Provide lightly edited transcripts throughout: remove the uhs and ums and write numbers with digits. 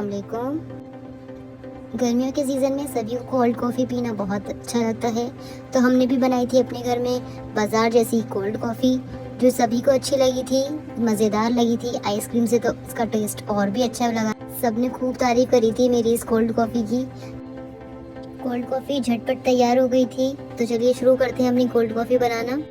अस्सलाम वालेकुम। गर्मियों के सीज़न में सभी को कोल्ड कॉफ़ी पीना बहुत अच्छा लगता है, तो हमने भी बनाई थी अपने घर में बाज़ार जैसी कोल्ड कॉफ़ी, जो सभी को अच्छी लगी थी, मज़ेदार लगी थी। आइसक्रीम से तो इसका टेस्ट और भी अच्छा लगा। सबने खूब तारीफ़ करी थी मेरी इस कोल्ड कॉफ़ी की। कोल्ड कॉफ़ी झटपट तैयार हो गई थी, तो चलिए शुरू करते हैं अपनी कोल्ड कॉफ़ी बनाना।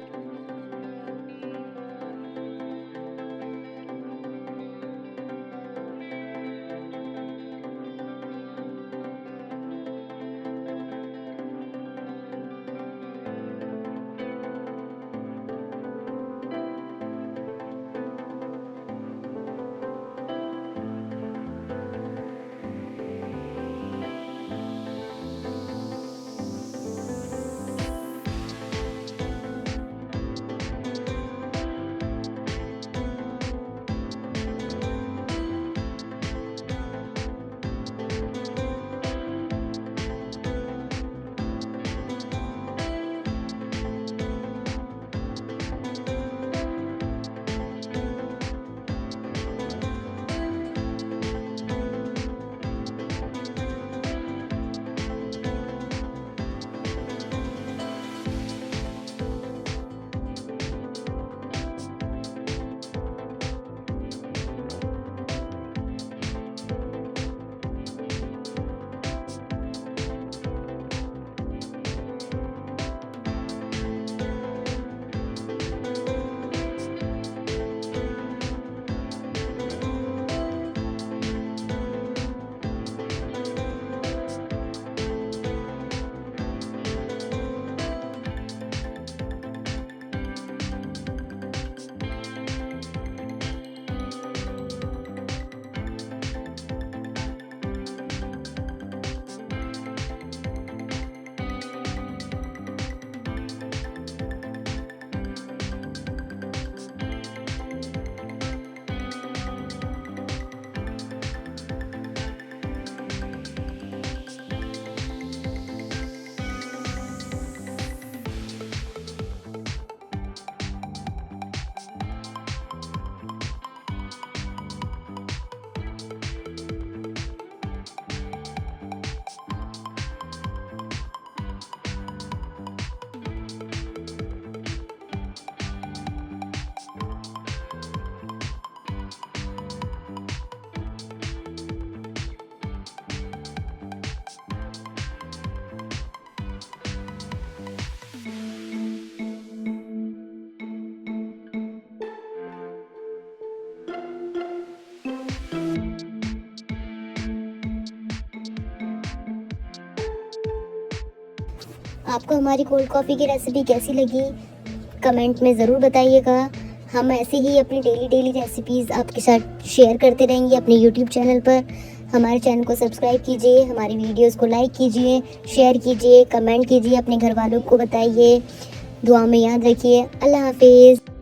आपको हमारी कोल्ड कॉफ़ी की रेसिपी कैसी लगी, कमेंट में ज़रूर बताइएगा। हम ऐसे ही अपनी डेली रेसिपीज़ आपके साथ शेयर करते रहेंगे अपने यूट्यूब चैनल पर। हमारे चैनल को सब्सक्राइब कीजिए, हमारी वीडियोस को लाइक कीजिए, शेयर कीजिए, कमेंट कीजिए, अपने घर वालों को बताइए। दुआ में याद रखिए। अल्लाह हाफिज़।